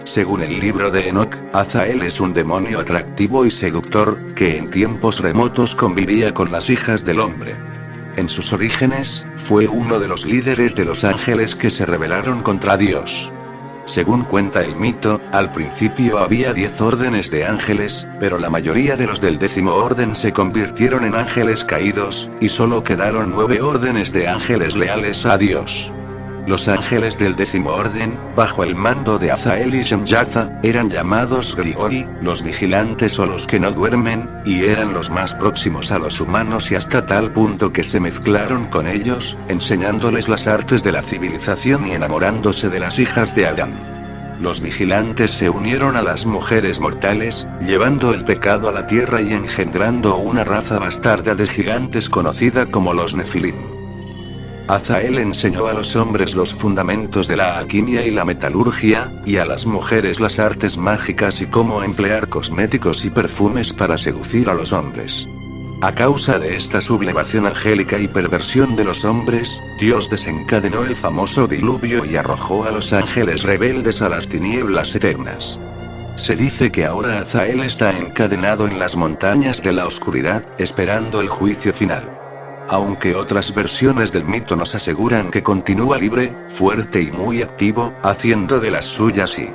Según el libro de Enoch, Azael es un demonio atractivo y seductor, que en tiempos remotos convivía con las hijas del hombre. En sus orígenes, fue uno de los líderes de los ángeles que se rebelaron contra Dios. Según cuenta el mito, al principio había 10 órdenes de ángeles, pero la mayoría de los del 10º orden se convirtieron en ángeles caídos, y solo quedaron 9 órdenes de ángeles leales a Dios. Los ángeles del 10º orden, bajo el mando de Azael y Shemyatha, eran llamados Grigori, los vigilantes o los que no duermen, y eran los más próximos a los humanos y hasta tal punto que se mezclaron con ellos, enseñándoles las artes de la civilización y enamorándose de las hijas de Adán. Los vigilantes se unieron a las mujeres mortales, llevando el pecado a la tierra y engendrando una raza bastarda de gigantes conocida como los Nefilim. Azael enseñó a los hombres los fundamentos de la alquimia y la metalurgia, y a las mujeres las artes mágicas y cómo emplear cosméticos y perfumes para seducir a los hombres. A causa de esta sublevación angélica y perversión de los hombres, Dios desencadenó el famoso diluvio y arrojó a los ángeles rebeldes a las tinieblas eternas. Se dice que ahora Azael está encadenado en las montañas de la oscuridad, esperando el juicio final. Aunque otras versiones del mito nos aseguran que continúa libre, fuerte y muy activo, haciendo de las suyas y...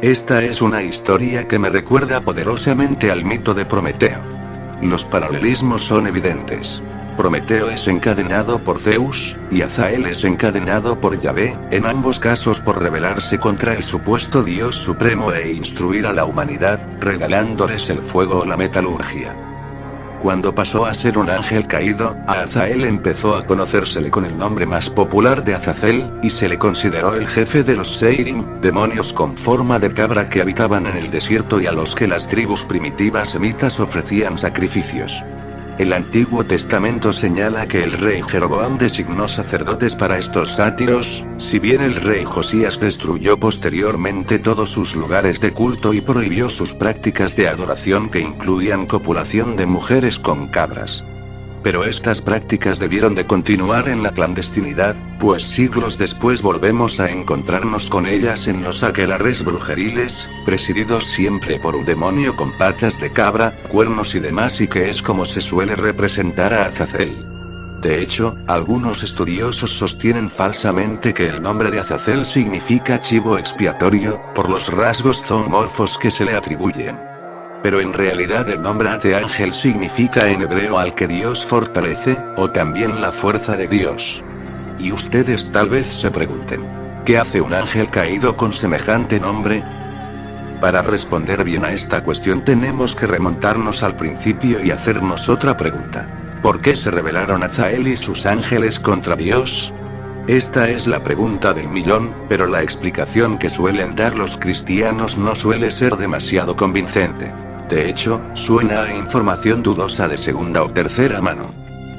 Esta es una historia que me recuerda poderosamente al mito de Prometeo. Los paralelismos son evidentes. Prometeo es encadenado por Zeus, y Azael es encadenado por Yahvé, en ambos casos por rebelarse contra el supuesto Dios supremo e instruir a la humanidad, regalándoles el fuego o la metalurgia. Cuando pasó a ser un ángel caído, a Azael empezó a conocérsele con el nombre más popular de Azazel, y se le consideró el jefe de los Seirim, demonios con forma de cabra que habitaban en el desierto y a los que las tribus primitivas semitas ofrecían sacrificios. El Antiguo Testamento señala que el rey Jeroboam designó sacerdotes para estos sátiros, si bien el rey Josías destruyó posteriormente todos sus lugares de culto y prohibió sus prácticas de adoración que incluían copulación de mujeres con cabras. Pero estas prácticas debieron de continuar en la clandestinidad, pues siglos después volvemos a encontrarnos con ellas en los aquelarres brujeriles, presididos siempre por un demonio con patas de cabra, cuernos y demás, y que es como se suele representar a Azazel. De hecho, algunos estudiosos sostienen falsamente que el nombre de Azazel significa chivo expiatorio, por los rasgos zoomorfos que se le atribuyen. Pero en realidad el nombre de ángel significa en hebreo al que Dios fortalece, o también la fuerza de Dios. Y ustedes tal vez se pregunten, ¿qué hace un ángel caído con semejante nombre? Para responder bien a esta cuestión tenemos que remontarnos al principio y hacernos otra pregunta. ¿Por qué se rebelaron Azael y sus ángeles contra Dios? Esta es la pregunta del millón, pero la explicación que suelen dar los cristianos no suele ser demasiado convincente. De hecho, suena a información dudosa de segunda o tercera mano.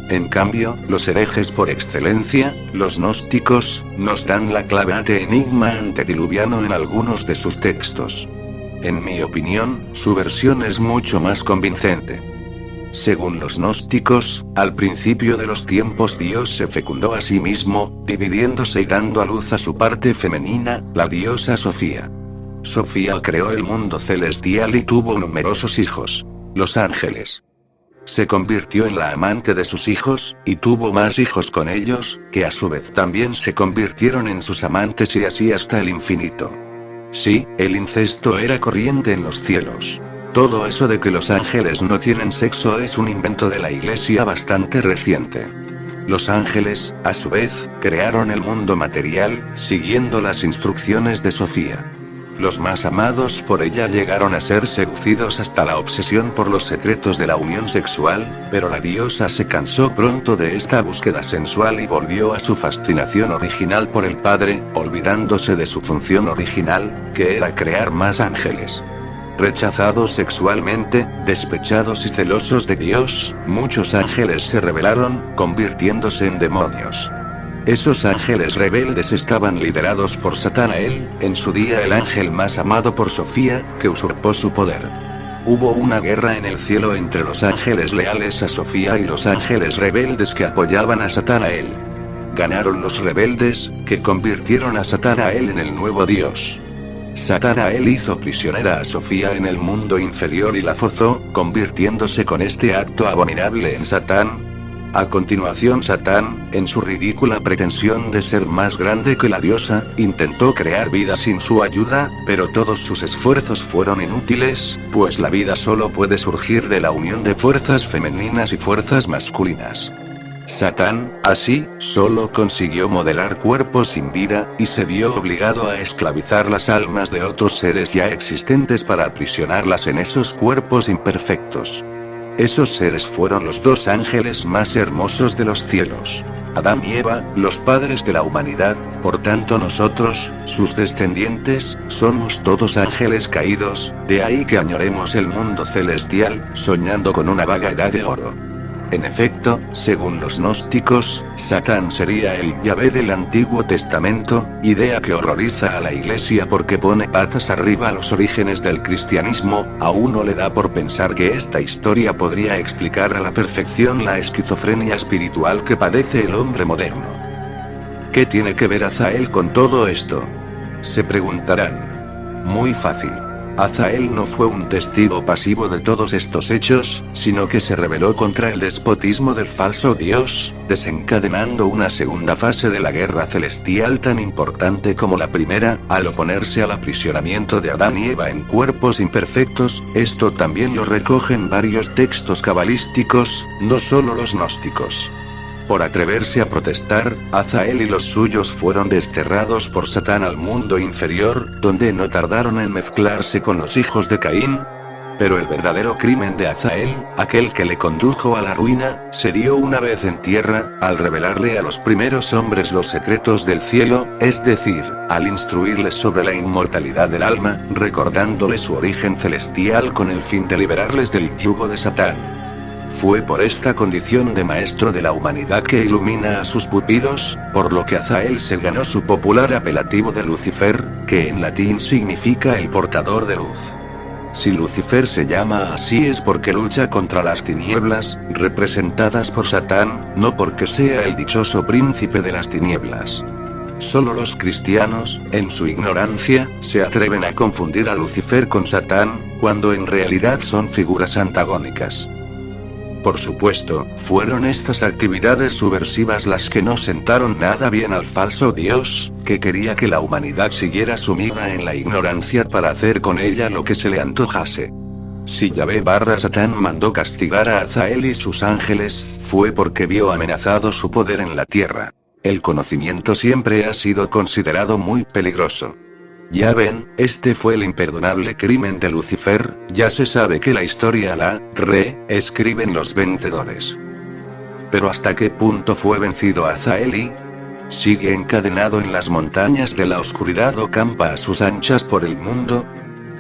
En cambio, los herejes por excelencia, los gnósticos, nos dan la clave ante enigma antediluviano en algunos de sus textos. En mi opinión, su versión es mucho más convincente. Según los gnósticos, al principio de los tiempos Dios se fecundó a sí mismo, dividiéndose y dando a luz a su parte femenina, la diosa Sofía. Sofía creó el mundo celestial y tuvo numerosos hijos, los ángeles. Se convirtió en la amante de sus hijos, y tuvo más hijos con ellos, que a su vez también se convirtieron en sus amantes y así hasta el infinito. Sí, el incesto era corriente en los cielos. Todo eso de que los ángeles no tienen sexo es un invento de la Iglesia bastante reciente. Los ángeles, a su vez, crearon el mundo material, siguiendo las instrucciones de Sofía. Los más amados por ella llegaron a ser seducidos hasta la obsesión por los secretos de la unión sexual, pero la diosa se cansó pronto de esta búsqueda sensual y volvió a su fascinación original por el Padre, olvidándose de su función original, que era crear más ángeles. Rechazados sexualmente, despechados y celosos de Dios, muchos ángeles se rebelaron, convirtiéndose en demonios. Esos ángeles rebeldes estaban liderados por Satanael, en su día el ángel más amado por Sofía, que usurpó su poder. Hubo una guerra en el cielo entre los ángeles leales a Sofía y los ángeles rebeldes que apoyaban a Satanael. Ganaron los rebeldes, que convirtieron a Satanael en el nuevo dios. Satán a él hizo prisionera a Sofía en el mundo inferior y la forzó, convirtiéndose con este acto abominable en Satán. A continuación Satán, en su ridícula pretensión de ser más grande que la diosa, intentó crear vida sin su ayuda, pero todos sus esfuerzos fueron inútiles, pues la vida solo puede surgir de la unión de fuerzas femeninas y fuerzas masculinas. Satán, así, solo consiguió modelar cuerpos sin vida, y se vio obligado a esclavizar las almas de otros seres ya existentes para aprisionarlas en esos cuerpos imperfectos. Esos seres fueron los dos ángeles más hermosos de los cielos. Adán y Eva, los padres de la humanidad, por tanto nosotros, sus descendientes, somos todos ángeles caídos, de ahí que añoremos el mundo celestial, soñando con una vaga edad de oro. En efecto, según los gnósticos, Satán sería el Yahvé del Antiguo Testamento, idea que horroriza a la Iglesia porque pone patas arriba a los orígenes del cristianismo. A uno le da por pensar que esta historia podría explicar a la perfección la esquizofrenia espiritual que padece el hombre moderno. ¿Qué tiene que ver Azael con todo esto? Se preguntarán. Muy fácil. Azael no fue un testigo pasivo de todos estos hechos, sino que se rebeló contra el despotismo del falso Dios, desencadenando una segunda fase de la guerra celestial tan importante como la primera, al oponerse al aprisionamiento de Adán y Eva en cuerpos imperfectos. Esto también lo recogen varios textos cabalísticos, no solo los gnósticos. Por atreverse a protestar, Azael y los suyos fueron desterrados por Satán al mundo inferior, donde no tardaron en mezclarse con los hijos de Caín. Pero el verdadero crimen de Azael, aquel que le condujo a la ruina, se dio una vez en tierra, al revelarle a los primeros hombres los secretos del cielo, es decir, al instruirles sobre la inmortalidad del alma, recordándoles su origen celestial con el fin de liberarles del yugo de Satán. Fue por esta condición de maestro de la humanidad que ilumina a sus pupilos, por lo que Azael se ganó su popular apelativo de Lucifer, que en latín significa el portador de luz. Si Lucifer se llama así es porque lucha contra las tinieblas, representadas por Satán, no porque sea el dichoso príncipe de las tinieblas. Solo los cristianos, en su ignorancia, se atreven a confundir a Lucifer con Satán, cuando en realidad son figuras antagónicas. Por supuesto, fueron estas actividades subversivas las que no sentaron nada bien al falso Dios, que quería que la humanidad siguiera sumida en la ignorancia para hacer con ella lo que se le antojase. Si Yahvé/Satán mandó castigar a Azael y sus ángeles, fue porque vio amenazado su poder en la tierra. El conocimiento siempre ha sido considerado muy peligroso. Ya ven, este fue el imperdonable crimen de Lucifer. Ya se sabe que la historia la reescriben los vencedores. Pero ¿hasta qué punto fue vencido Azael? ¿Sigue encadenado en las montañas de la oscuridad o campa a sus anchas por el mundo?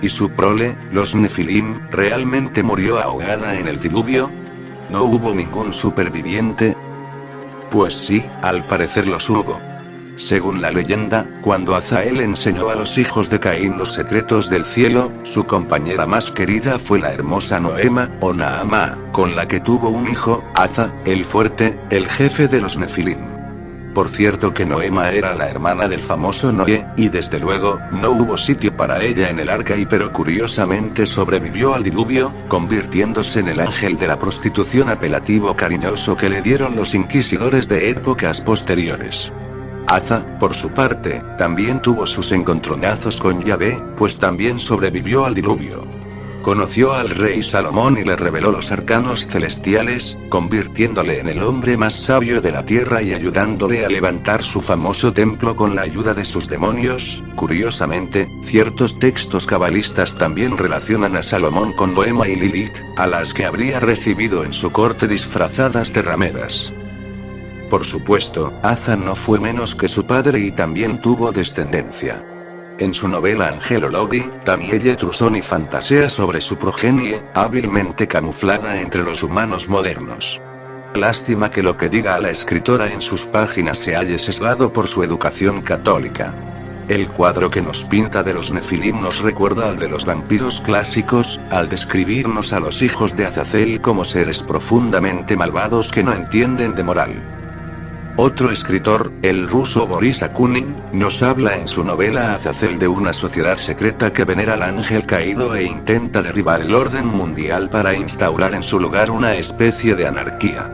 ¿Y su prole, los Nefilim, realmente murió ahogada en el diluvio? ¿No hubo ningún superviviente? Pues sí, al parecer los hubo. Según la leyenda, cuando Azael enseñó a los hijos de Caín los secretos del cielo, su compañera más querida fue la hermosa Noema, o Naamá, con la que tuvo un hijo, Aza, el fuerte, el jefe de los Nefilim. Por cierto que Noema era la hermana del famoso Noé, y desde luego, no hubo sitio para ella en el arca pero curiosamente sobrevivió al diluvio, convirtiéndose en el ángel de la prostitución apelativo cariñoso que le dieron los inquisidores de épocas posteriores. Aza, por su parte, también tuvo sus encontronazos con Yahvé, pues también sobrevivió al diluvio. Conoció al rey Salomón y le reveló los arcanos celestiales, convirtiéndole en el hombre más sabio de la tierra y ayudándole a levantar su famoso templo con la ayuda de sus demonios. Curiosamente, ciertos textos cabalistas también relacionan a Salomón con Noema y Lilith, a las que habría recibido en su corte disfrazadas de rameras. Por supuesto, Aza no fue menos que su padre y también tuvo descendencia. En su novela Angelology, Danielle Trusoni fantasea sobre su progenie, hábilmente camuflada entre los humanos modernos. Lástima que lo que diga la escritora en sus páginas se halle sesgado por su educación católica. El cuadro que nos pinta de los Nefilim nos recuerda al de los vampiros clásicos, al describirnos a los hijos de Azazel como seres profundamente malvados que no entienden de moral. Otro escritor, el ruso Boris Akunin, nos habla en su novela Azazel de una sociedad secreta que venera al ángel caído e intenta derribar el orden mundial para instaurar en su lugar una especie de anarquía.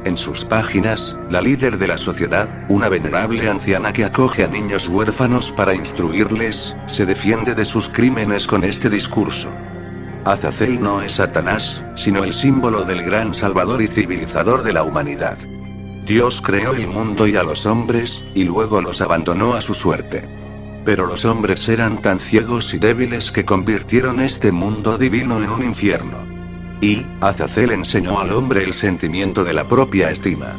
En sus páginas, la líder de la sociedad, una venerable anciana que acoge a niños huérfanos para instruirles, se defiende de sus crímenes con este discurso. Azazel no es Satanás, sino el símbolo del gran salvador y civilizador de la humanidad. Dios creó el mundo y a los hombres, y luego los abandonó a su suerte. Pero los hombres eran tan ciegos y débiles que convirtieron este mundo divino en un infierno. Y, Azazel enseñó al hombre el sentimiento de la propia estima.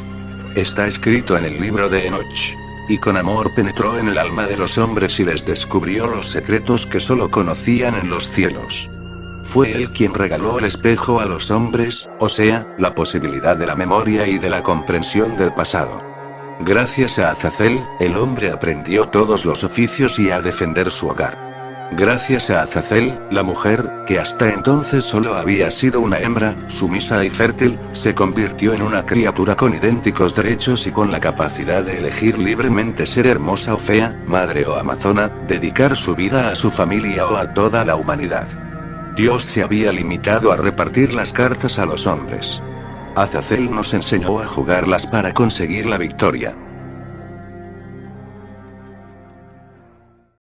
Está escrito en el libro de Enoch. Y con amor penetró en el alma de los hombres y les descubrió los secretos que solo conocían en los cielos. Fue él quien regaló el espejo a los hombres, o sea, la posibilidad de la memoria y de la comprensión del pasado. Gracias a Azazel, el hombre aprendió todos los oficios y a defender su hogar. Gracias a Azazel, la mujer, que hasta entonces solo había sido una hembra, sumisa y fértil, se convirtió en una criatura con idénticos derechos y con la capacidad de elegir libremente ser hermosa o fea, madre o amazona, dedicar su vida a su familia o a toda la humanidad. Dios se había limitado a repartir las cartas a los hombres. Azazel nos enseñó a jugarlas para conseguir la victoria.